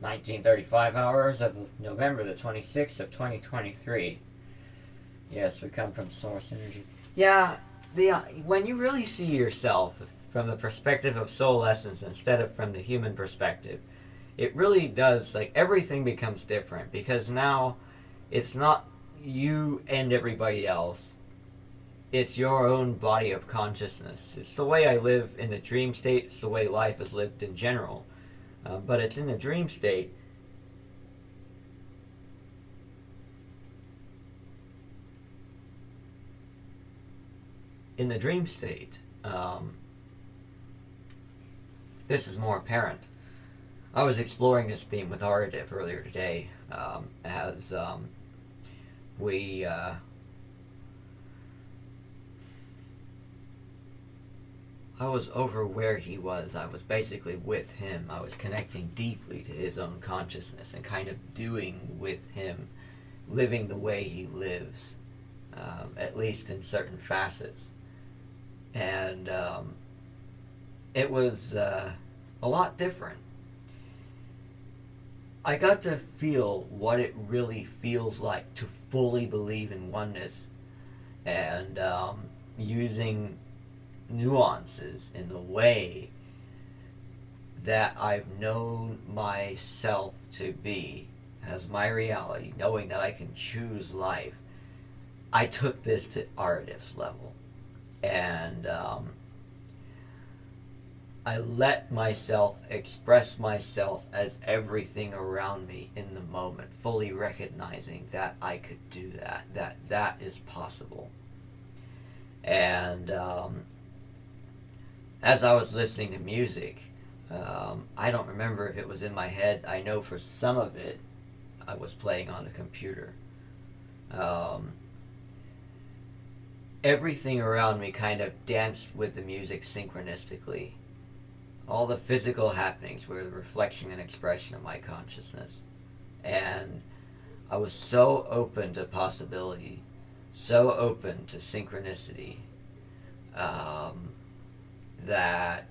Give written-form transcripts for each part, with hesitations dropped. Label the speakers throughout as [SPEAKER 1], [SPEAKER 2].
[SPEAKER 1] 1935 hours of November the 26th of 2023. Yes, we come from source energy. Yeah, when you really see yourself from the perspective of soul essence instead of from the human perspective, it really does, like, everything becomes different, because now it's not you and everybody else. It's your own body of consciousness. It's the way I live in the dream state. It's the way life is lived in general. But it's in the dream state. In the dream state, this is more apparent. I was exploring this theme with Aradif earlier today, as we I was over where he was. I was basically with him. I was connecting deeply to his own consciousness and kind of doing with him, living the way he lives, at least in certain facets. And it was a lot different. I got to feel what it really feels like to fully believe in oneness, and using nuances in the way that I've known myself to be as my reality, knowing that I can choose life. I took this to Aradif's level, and I let myself express myself as everything around me in the moment, fully recognizing that I could do that, that is possible. And as I was listening to music, I don't remember if it was in my head. I know for some of it, I was playing on a computer. Everything around me kind of danced with the music synchronistically. All the physical happenings were the reflection and expression of my consciousness. And I was so open to possibility, so open to synchronicity, that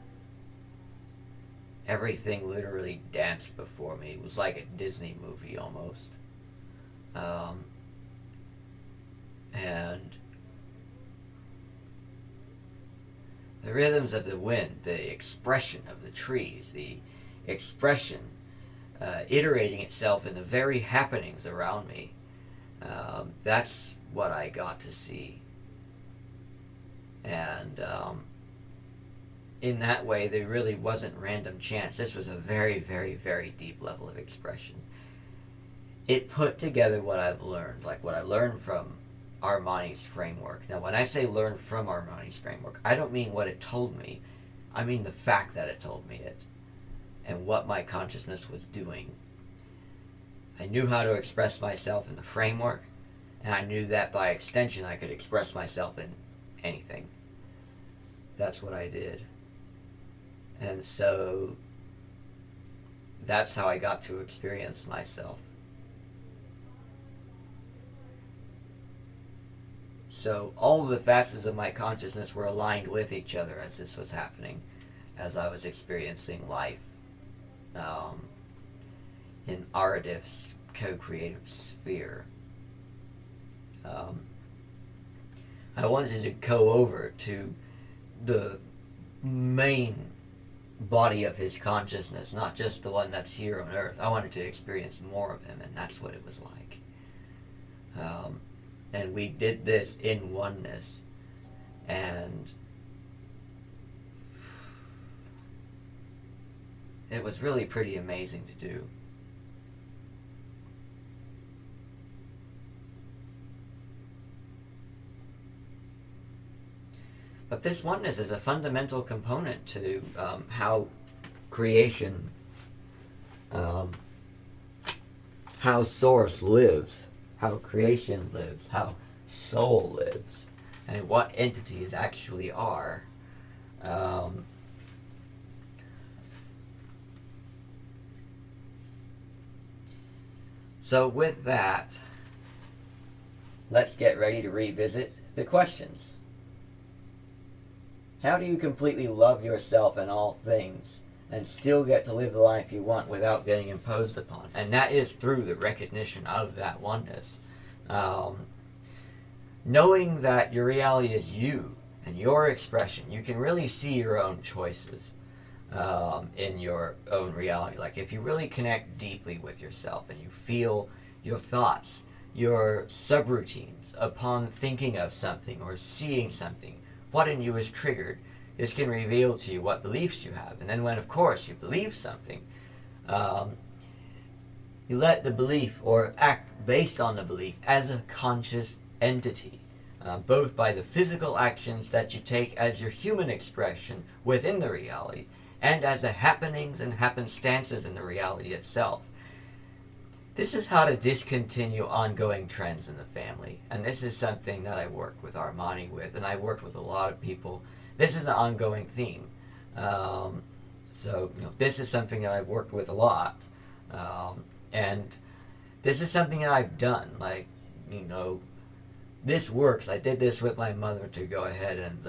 [SPEAKER 1] everything literally danced before me. It was like a Disney movie almost. And the rhythms of the wind, the expression of the trees, the expression iterating itself in the very happenings around me, that's what I got to see. And in that way, there really wasn't random chance. This was a very, very, very deep level of expression. It put together what I've learned, like what I learned from Armani's framework. Now, when I say learn from Armani's framework, I don't mean what it told me. I mean the fact that it told me it, and what my consciousness was doing. I knew how to express myself in the framework, and I knew that by extension I could express myself in anything. That's what I did. And so that's how I got to experience myself. So all of the facets of my consciousness were aligned with each other as this was happening, as I was experiencing life in Aradif's co-creative sphere. I wanted to go over to the main body of his consciousness, not just the one that's here on Earth. I wanted to experience more of him, and that's what it was like. And we did this in oneness, and it was really pretty amazing to do. But this oneness is a fundamental component to how creation, how Source lives, how creation lives, how soul lives, and what entities actually are. So with that, let's get ready to revisit the questions. How do you completely love yourself and all things and still get to live the life you want without getting imposed upon. And that is through the recognition of that oneness. Knowing that your reality is you and your expression, you can really see your own choices in your own reality. Like if you really connect deeply with yourself and you feel your thoughts, your subroutines upon thinking of something or seeing something, what in you is triggered, this can reveal to you what beliefs you have. And then when, of course, you believe something, you let the belief or act based on the belief as a conscious entity, both by the physical actions that you take as your human expression within the reality, and as the happenings and happenstances in the reality itself. This is how to discontinue ongoing trends in the family, and this is something that I worked with Armani with, and I worked with a lot of people. This is an ongoing theme. This is something that I've worked with a lot, and this is something that I've done. Like, this works. I did this with my mother to go ahead and,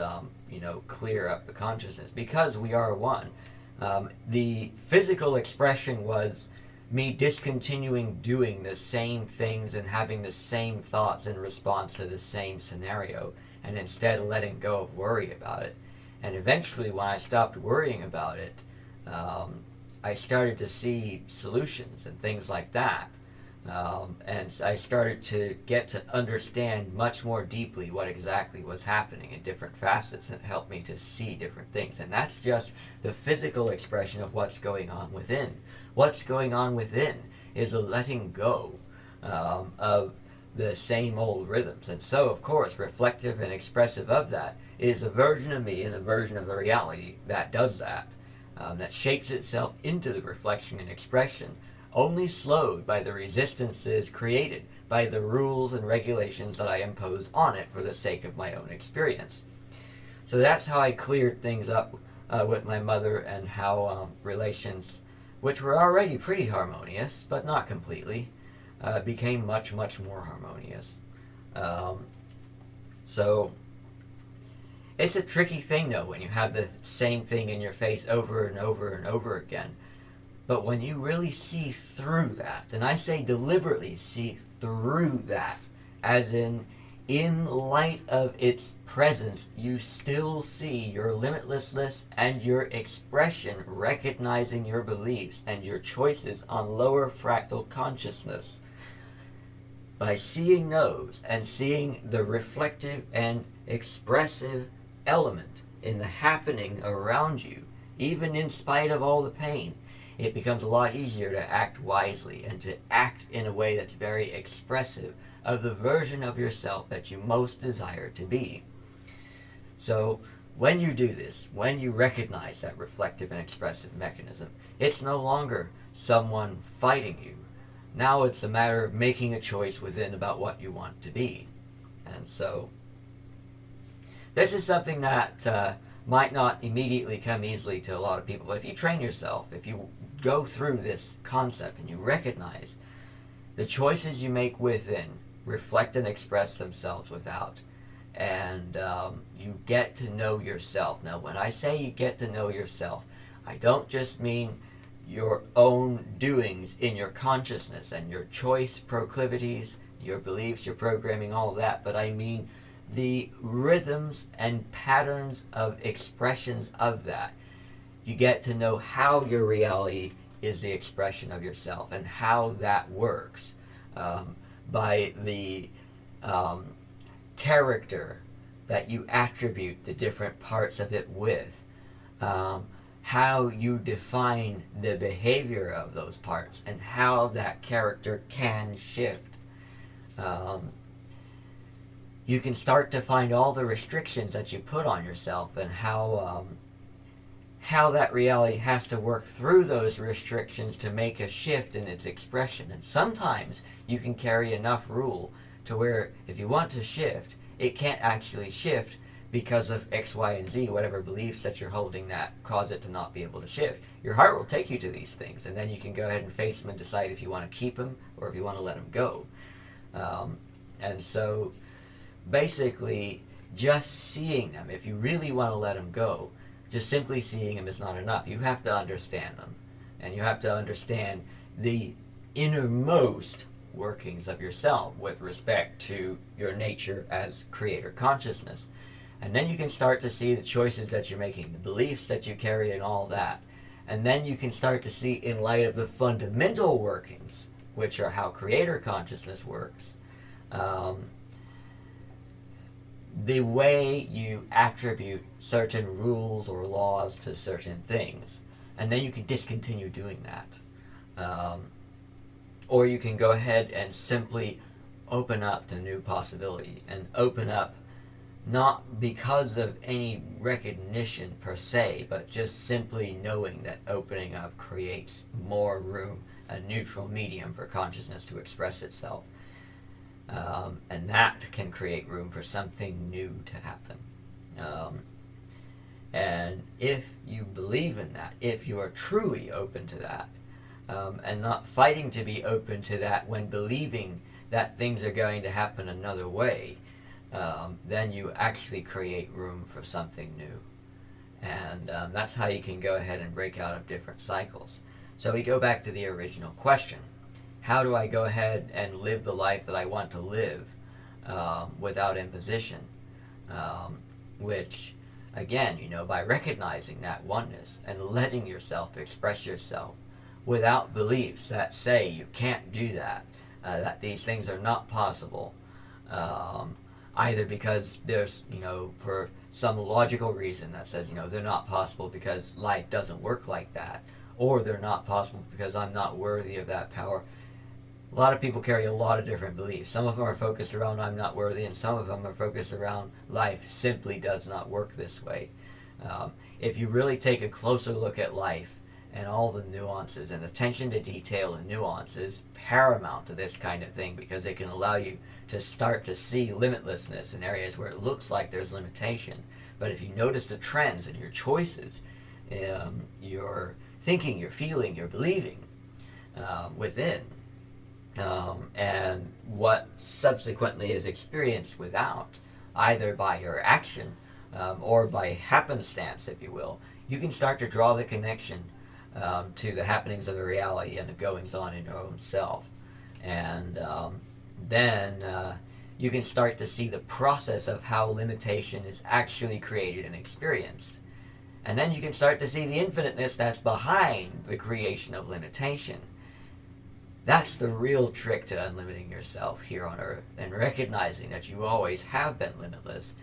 [SPEAKER 1] clear up the consciousness, because we are one. The physical expression was me discontinuing doing the same things and having the same thoughts in response to the same scenario, and instead letting go of worry about it. And eventually, when I stopped worrying about it, I started to see solutions and things like that. And I started to get to understand much more deeply what exactly was happening in different facets, and it helped me to see different things. And that's just the physical expression of what's going on within. What's going on within is the letting go of the same old rhythms. And so, of course, reflective and expressive of that is a version of me and a version of the reality that does that, that shapes itself into the reflection and expression, only slowed by the resistances created by the rules and regulations that I impose on it for the sake of my own experience. So that's how I cleared things up with my mother, and how relations, which were already pretty harmonious, but not completely, became much, much more harmonious. So it's a tricky thing, though, when you have the same thing in your face over and over and over again. But when you really see through that, and I say deliberately see through that, as in light of its presence, you still see your limitlessness and your expression, recognizing your beliefs and your choices on lower fractal consciousness. By seeing those and seeing the reflective and expressive element in the happening around you, even in spite of all the pain, it becomes a lot easier to act wisely and to act in a way that's very expressive of the version of yourself that you most desire to be. So when you do this, when you recognize that reflective and expressive mechanism, it's no longer someone fighting you. Now it's a matter of making a choice within about what you want to be. And so this is something that might not immediately come easily to a lot of people, but if you train yourself, if you go through this concept and you recognize the choices you make within reflect and express themselves without, and you get to know yourself. Now, when I say you get to know yourself, I don't just mean your own doings in your consciousness and your choice proclivities, your beliefs, your programming, all of that, but I mean the rhythms and patterns of expressions of that. You get to know how your reality is the expression of yourself and how that works, by the character that you attribute the different parts of it with, how you define the behavior of those parts, and how that character can shift. You can start to find all the restrictions that you put on yourself, and how that reality has to work through those restrictions to make a shift in its expression. And sometimes you can carry enough rule to where if you want to shift, it can't actually shift because of X, Y, and Z, whatever beliefs that you're holding that cause it to not be able to shift. Your heart will take you to these things, and then you can go ahead and face them and decide if you want to keep them or if you want to let them go. And so basically just seeing them, if you really want to let them go, Just simply seeing them is not enough. You have to understand them. And you have to understand the innermost workings of yourself with respect to your nature as creator consciousness. And then you can start to see the choices that you're making, the beliefs that you carry, and all that. And then you can start to see, in light of the fundamental workings, which are how creator consciousness works, the way you attribute certain rules or laws to certain things. And then you can discontinue doing that. Or you can go ahead and simply open up to new possibility, and open up not because of any recognition per se, but just simply knowing that opening up creates more room, a neutral medium for consciousness to express itself. And that can create room for something new to happen. And if you believe in that, if you are truly open to that, and not fighting to be open to that when believing that things are going to happen another way, then you actually create room for something new. And that's how you can go ahead and break out of different cycles. So we go back to the original question. How do I go ahead and live the life that I want to live without imposition? Which, again, by recognizing that oneness and letting yourself express yourself without beliefs that say you can't do that, that these things are not possible, either because there's, for some logical reason that says, they're not possible because life doesn't work like that, or they're not possible because I'm not worthy of that power. A lot of people carry a lot of different beliefs. Some of them are focused around I'm not worthy, and some of them are focused around life simply does not work this way. If you really take a closer look at life and all the nuances, and attention to detail and nuance is paramount to this kind of thing, because it can allow you to start to see limitlessness in areas where it looks like there's limitation. But if you notice the trends and your choices, your thinking, your feeling, your believing within, and what subsequently is experienced without, either by your action or by happenstance, if you will, you can start to draw the connection to the happenings of the reality and the goings on in your own self. And then you can start to see the process of how limitation is actually created and experienced. And then you can start to see the infiniteness that's behind the creation of limitation. That's the real trick to unlimiting yourself here on Earth, and recognizing that you always have been limitless.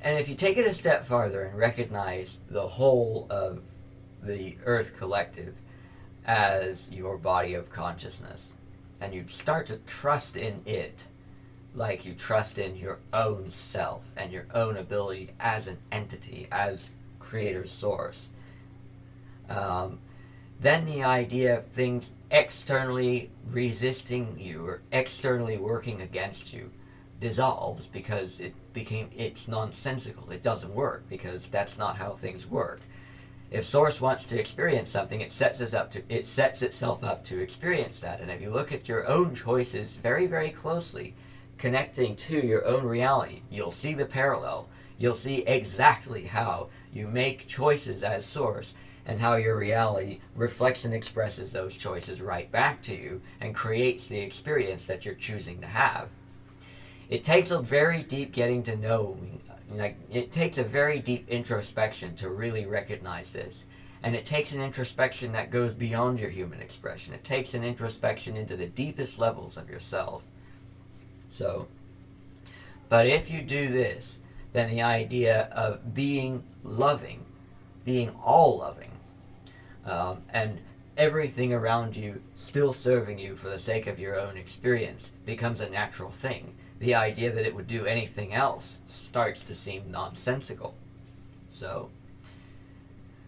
[SPEAKER 1] And if you take it a step farther and recognize the whole of the Earth collective as your body of consciousness, and you start to trust in it like you trust in your own self and your own ability as an entity, as creator source, then the idea of things externally resisting you or externally working against you dissolves, because it's nonsensical. It doesn't work, because that's not how things work. If Source wants to experience something, it sets itself up to experience that. And if you look at your own choices very, very closely, connecting to your own reality, you'll see the parallel. You'll see exactly how you make choices as Source, and how your reality reflects and expresses those choices right back to you and creates the experience that you're choosing to have. It takes a very deep getting to know, it takes a very deep introspection to really recognize this. And it takes an introspection that goes beyond your human expression. It takes an introspection into the deepest levels of yourself. But if you do this, then the idea of being loving, being all loving, and everything around you still serving you for the sake of your own experience becomes a natural thing. The idea that it would do anything else starts to seem nonsensical. So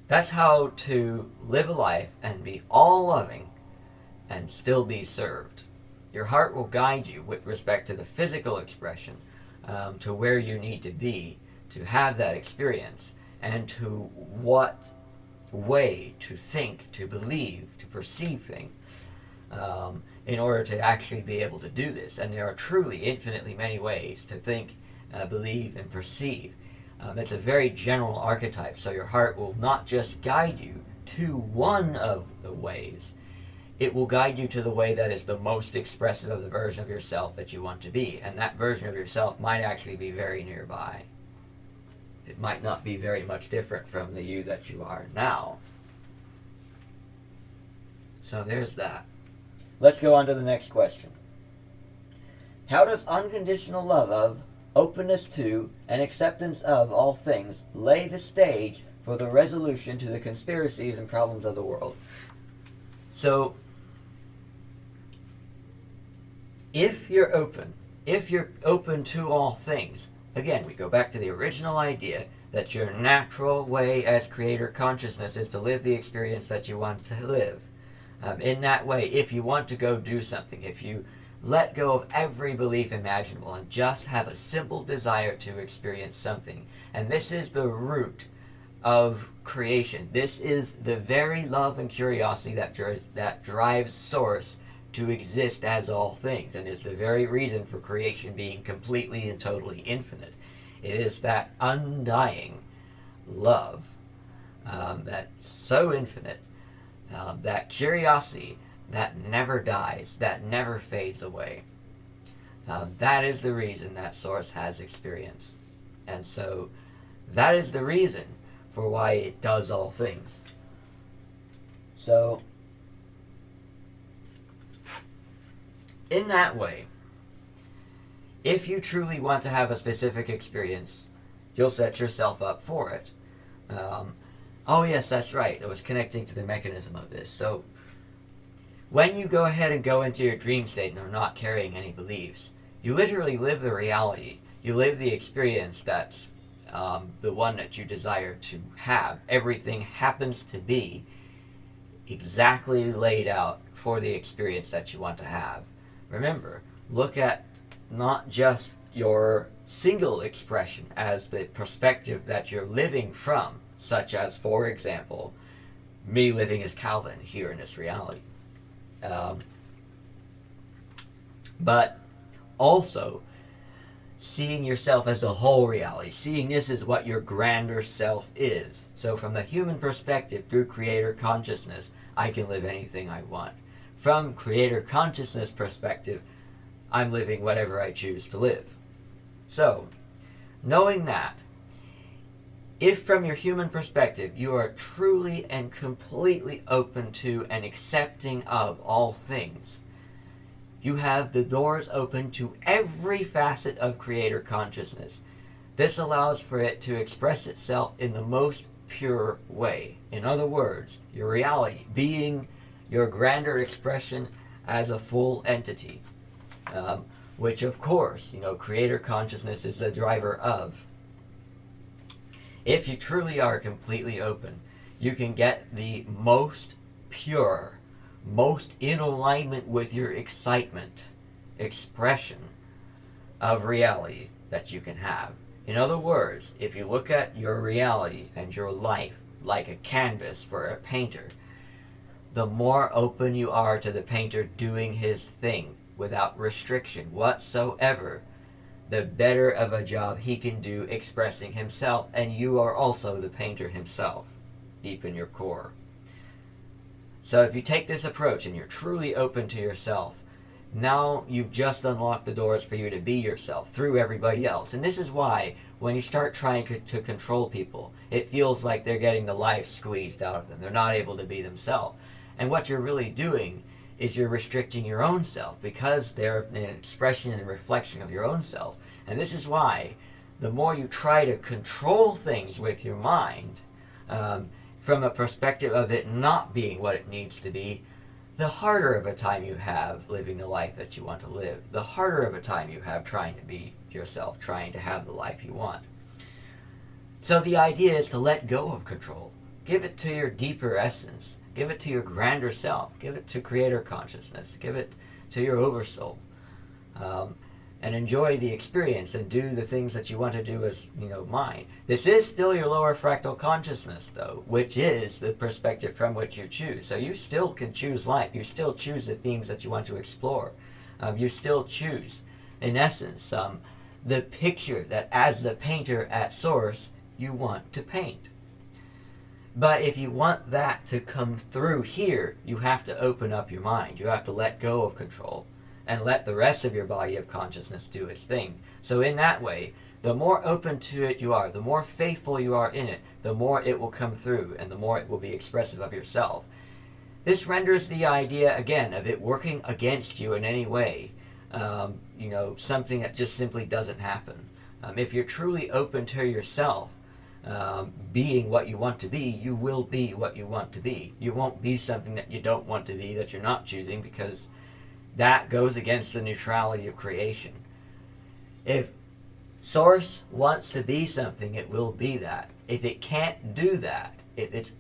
[SPEAKER 1] that's how to live a life and be all loving and still be served. Your heart will guide you with respect to the physical expression, to where you need to be to have that experience, and to what way to think, to believe, to perceive things, in order to actually be able to do this. And there are truly infinitely many ways to think, believe, and perceive. It's a very general archetype, so your heart will not just guide you to one of the ways. It will guide you to the way that is the most expressive of the version of yourself that you want to be. And that version of yourself might actually be very nearby. It might not be very much different from the you that you are now. So there's that. Let's go on to the next question. How does unconditional love of, openness to, and acceptance of all things lay the stage for the resolution to the conspiracies and problems of the world? So, if you're open to all things, again, we go back to the original idea that your natural way as creator consciousness is to live the experience that you want to live. In that way, if you want to go do something, if you let go of every belief imaginable and just have a simple desire to experience something, and this is the root of creation. This is the very love and curiosity that drives Source to exist as all things, and is the very reason for creation being completely and totally infinite. It is that undying love that's so infinite, that curiosity that never dies, that never fades away. That is the reason that Source has experience. And so that is the reason for why it does all things. So, in that way, if you truly want to have a specific experience, you'll set yourself up for it. Oh yes, that's right. I was connecting to the mechanism of this. So, when you go ahead and go into your dream state and are not carrying any beliefs, you literally live the reality. You live the experience that's the one that you desire to have. Everything happens to be exactly laid out for the experience that you want to have. Remember, look at not just your single expression as the perspective that you're living from, such as, for example, me living as Calvin here in this reality. But also seeing yourself as the whole reality, seeing this as what your grander self is. So from the human perspective, through creator consciousness, I can live anything I want. From creator consciousness perspective, I'm living whatever I choose to live. So, knowing that, if from your human perspective you are truly and completely open to and accepting of all things, you have the doors open to every facet of creator consciousness. This allows for it to express itself in the most pure way. In other words, your reality being your grander expression as a full entity, which of course, creator consciousness is the driver of. If you truly are completely open, you can get the most pure, most in alignment with your excitement expression of reality that you can have. In other words, if you look at your reality and your life like a canvas for a painter, the more open you are to the painter doing his thing without restriction whatsoever, the better of a job he can do expressing himself, and you are also the painter himself, deep in your core. So if you take this approach and you're truly open to yourself, now you've just unlocked the doors for you to be yourself through everybody else. And this is why when you start trying to control people, it feels like they're getting the life squeezed out of them. They're not able to be themselves. And what you're really doing is you're restricting your own self, because they're an expression and reflection of your own self. And this is why the more you try to control things with your mind, from a perspective of it not being what it needs to be, the harder of a time you have living the life that you want to live. The harder of a time you have trying to be yourself, trying to have the life you want. So the idea is to let go of control. Give it to your deeper essence. Give it to your grander self. Give it to creator consciousness. Give it to your oversoul. And enjoy the experience and do the things that you want to do as, mind. This is still your lower fractal consciousness, though, which is the perspective from which you choose. So you still can choose life. You still choose the themes that you want to explore. You still choose, in essence, the picture that as the painter at source, you want to paint. But if you want that to come through here, you have to open up your mind. You have to let go of control and let the rest of your body of consciousness do its thing. So in that way, the more open to it you are, the more faithful you are in it, the more it will come through and the more it will be expressive of yourself. This renders the idea, again, of it working against you in any way, something that just simply doesn't happen. If you're truly open to yourself, being what you want to be, you will be what you want to be. You won't be something that you don't want to be, that you're not choosing, because that goes against the neutrality of creation. If Source wants to be something, it will be that. If it can't do that, if it's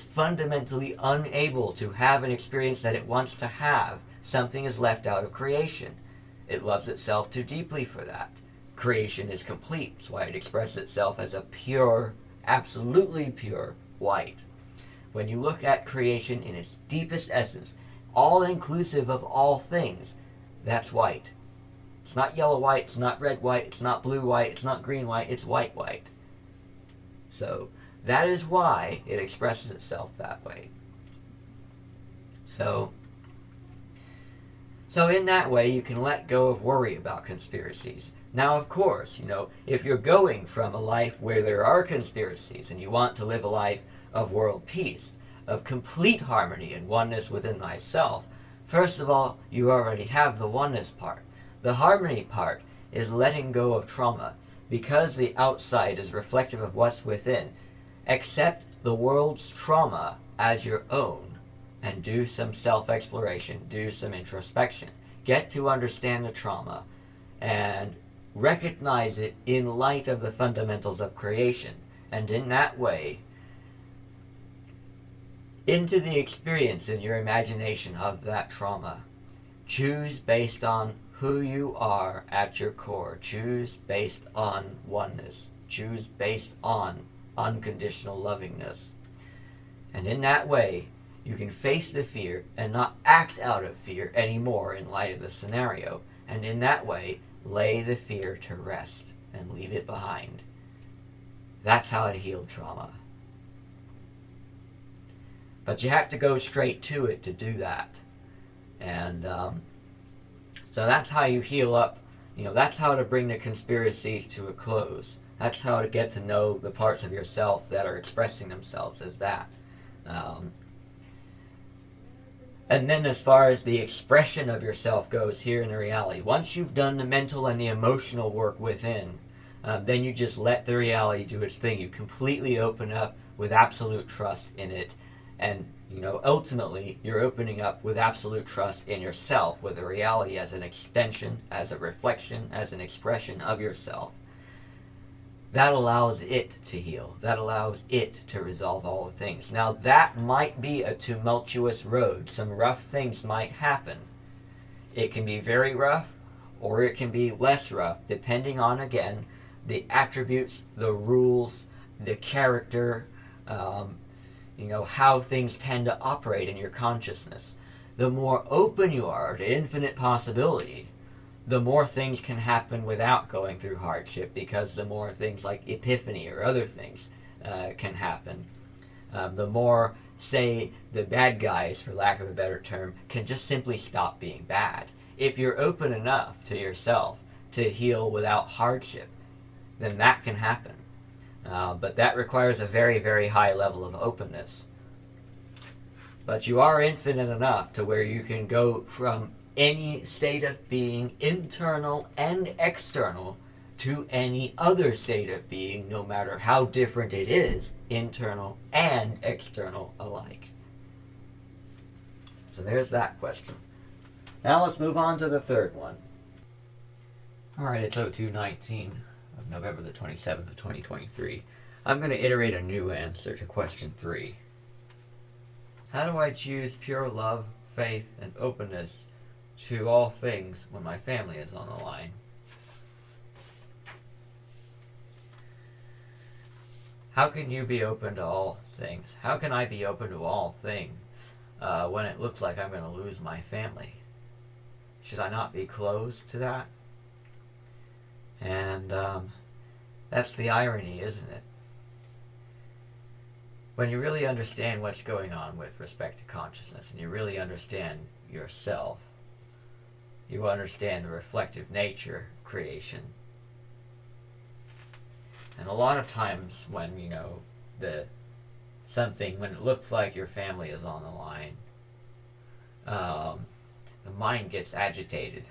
[SPEAKER 1] fundamentally unable to have an experience that it wants to have, something is left out of creation. It loves itself too deeply for that. Creation is complete. That's why it expresses itself as a pure, absolutely pure white. When you look at creation in its deepest essence, all inclusive of all things, that's white. It's not yellow white, it's not red white, it's not blue white, it's not green white, it's white white. So that is why it expresses itself that way. So in that way, you can let go of worry about conspiracies. Now, of course, if you're going from a life where there are conspiracies and you want to live a life of world peace, of complete harmony and oneness within thyself, first of all, you already have the oneness part. The harmony part is letting go of trauma, because the outside is reflective of what's within. Accept the world's trauma as your own and do some self-exploration, do some introspection. Get to understand the trauma and recognize it in light of the fundamentals of creation. And in that way, into the experience in your imagination of that trauma. Choose based on who you are at your core. Choose based on oneness. Choose based on unconditional lovingness. And in that way, you can face the fear and not act out of fear anymore in light of the scenario. And in that way, lay the fear to rest and leave it behind. That's how to heal trauma. But you have to go straight to it to do that. And so that's how you heal up. That's how to bring the conspiracies to a close. That's how to get to know the parts of yourself that are expressing themselves as that. And then as far as the expression of yourself goes here in the reality, once you've done the mental and the emotional work within, then you just let the reality do its thing. You completely open up with absolute trust in it. And, ultimately, you're opening up with absolute trust in yourself, with the reality as an extension, as a reflection, as an expression of yourself. That allows it to heal. That allows it to resolve all the things. Now, that might be a tumultuous road. Some rough things might happen. It can be very rough, or it can be less rough, depending on, again, the attributes, the rules, the character, how things tend to operate in your consciousness. The more open you are to infinite possibility, the more things can happen without going through hardship, because the more things like epiphany or other things can happen. The more, say, the bad guys, for lack of a better term, can just simply stop being bad. If you're open enough to yourself to heal without hardship, then that can happen. But that requires a very, very high level of openness. But you are infinite enough to where you can go from any state of being, internal and external, to any other state of being, no matter how different it is, internal and external alike. So there's that question. Now let's move on to the third one. Alright, it's 0219 of November the 27th of 2023. I'm going to iterate a new answer to question 3. How do I choose pure love, faith, and openness to all things when my family is on the line? How can you be open to all things? How can I be open to all things when it looks like I'm going to lose my family? Should I not be closed to that? And That's the irony, isn't it? When you really understand what's going on with respect to consciousness, and you really understand yourself, you understand the reflective nature of creation. And a lot of times when, when it looks like your family is on the line, the mind gets agitated.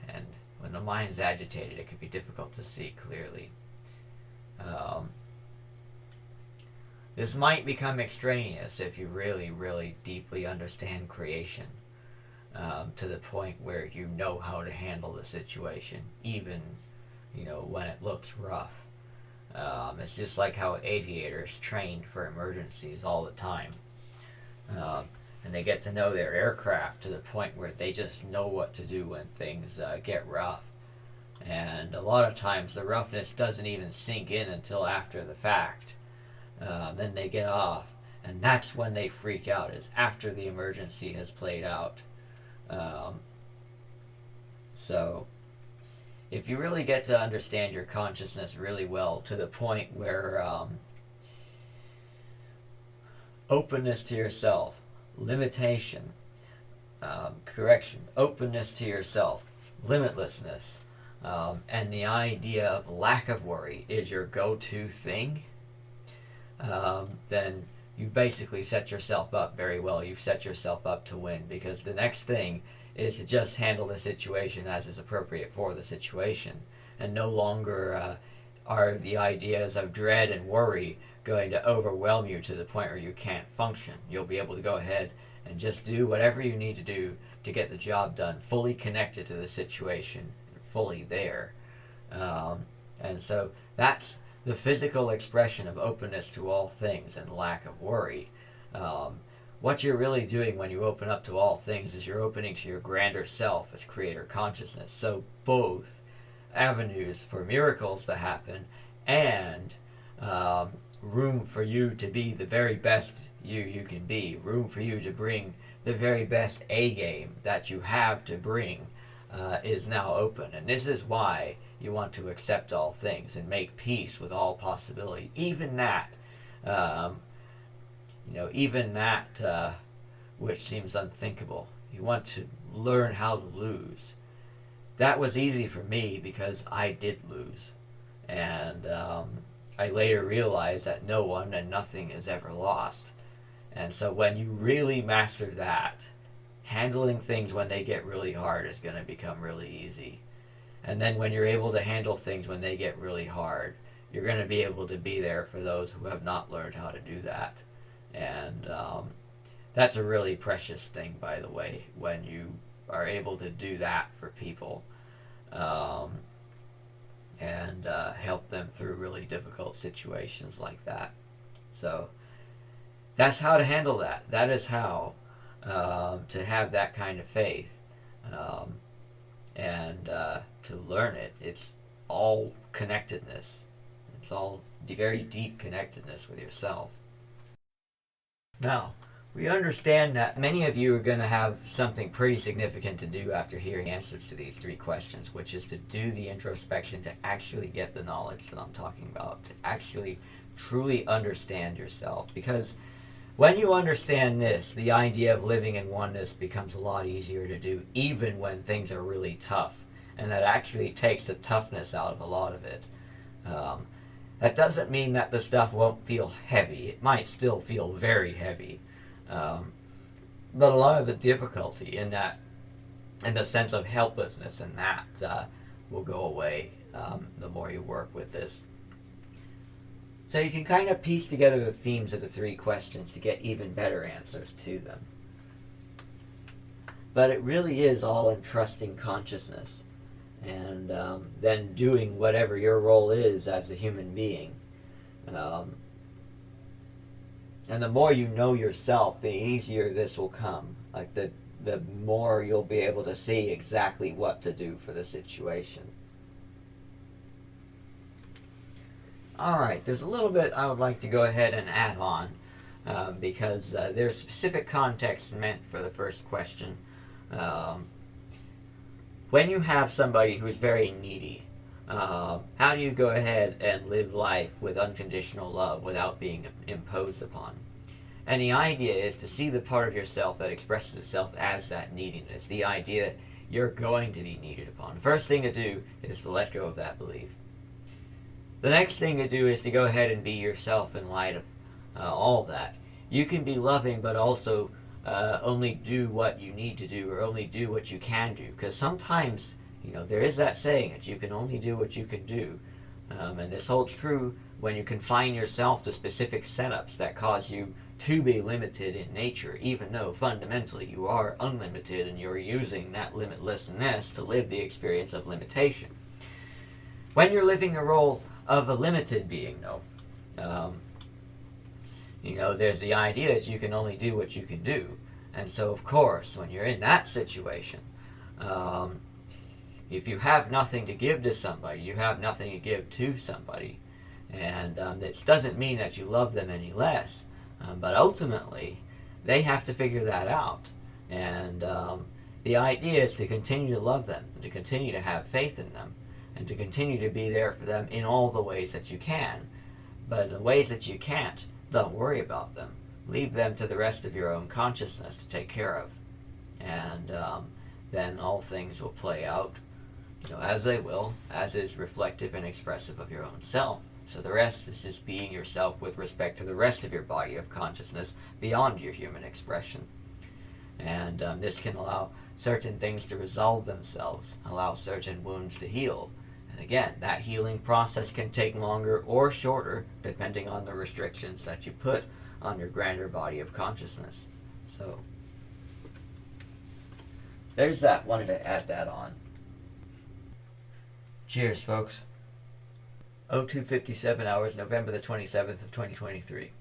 [SPEAKER 1] And when the mind is agitated, it can be difficult to see clearly. This might become extraneous if you really, really deeply understand creation, to the point where you know how to handle the situation, even, when it looks rough. It's just like how aviators train for emergencies all the time. And they get to know their aircraft to the point where they just know what to do when things get rough. And a lot of times the roughness doesn't even sink in until after the fact. Then they get off, and that's when they freak out, is after the emergency has played out. So if you really get to understand your consciousness really well, to the point where openness to yourself, limitation, correction, openness to yourself, limitlessness, and the idea of lack of worry is your go-to thing, then you've basically set yourself up very well. You've set yourself up to win, because the next thing is to just handle the situation as is appropriate for the situation, and no longer are the ideas of dread and worry going to overwhelm you to the point where you can't function. You'll be able to go ahead and just do whatever you need to do to get the job done, fully connected to the situation, fully there. And so that's the physical expression of openness to all things and lack of worry. What you're really doing when you open up to all things is you're opening to your grander self as creator consciousness. So both avenues for miracles to happen and room for you to be the very best you can be, room for you to bring the very best A game that you have to bring, is now open. And this is why you want to accept all things and make peace with all possibility. Even that, which seems unthinkable. You want to learn how to lose. That was easy for me because I did lose. And I later realized that no one and nothing is ever lost. And so when you really master that, handling things when they get really hard is going to become really easy. And then when you're able to handle things when they get really hard, you're going to be able to be there for those who have not learned how to do that. And that's a really precious thing, by the way, when you are able to do that for people, and help them through really difficult situations like that. So that's how to handle that. That is how to have that kind of faith, and to learn it. It's all connectedness. It's all very deep connectedness with yourself. Now, we understand that many of you are going to have something pretty significant to do after hearing answers to these three questions, which is to do the introspection to actually get the knowledge that I'm talking about, to actually truly understand yourself. Because when you understand this, the idea of living in oneness becomes a lot easier to do, even when things are really tough. And that actually takes the toughness out of a lot of it. That doesn't mean that the stuff won't feel heavy. It might still feel very heavy. But a lot of the difficulty in the sense of helplessness in that will go away the more you work with this. So you can kind of piece together the themes of the three questions to get even better answers to them. But it really is all in trusting consciousness, and then doing whatever your role is as a human being. And the more you know yourself, the easier this will come. Like the more you'll be able to see exactly what to do for the situation. Alright, there's a little bit I would like to go ahead and add on, because there's specific context meant for the first question. When you have somebody who's very needy, How do you go ahead and live life with unconditional love without being imposed upon? And the idea is to see the part of yourself that expresses itself as that neediness. The idea that you're going to be needed upon. First thing to do is to let go of that belief. The next thing to do is to go ahead and be yourself in light of all of that. You can be loving, but also only do what you need to do, or only do what you can do. Because sometimes, there is that saying that you can only do what you can do. And this holds true when you confine yourself to specific setups that cause you to be limited in nature, even though fundamentally you are unlimited and you're using that limitlessness to live the experience of limitation. When you're living the role of a limited being, though, there's the idea that you can only do what you can do. And so, of course, when you're in that situation, if you have nothing to give to somebody, you have nothing to give to somebody. And this doesn't mean that you love them any less, but ultimately, they have to figure that out. And the idea is to continue to love them, and to continue to have faith in them, and to continue to be there for them in all the ways that you can. But in the ways that you can't, don't worry about them. Leave them to the rest of your own consciousness to take care of. And then all things will play out, as they will, as is reflective and expressive of your own self. So the rest is just being yourself with respect to the rest of your body of consciousness beyond your human expression. And this can allow certain things to resolve themselves, allow certain wounds to heal. And again, that healing process can take longer or shorter depending on the restrictions that you put on your grander body of consciousness. So there's that. Wanted to add that on. Cheers, folks. 02:57 hours, November the 27th of 2023.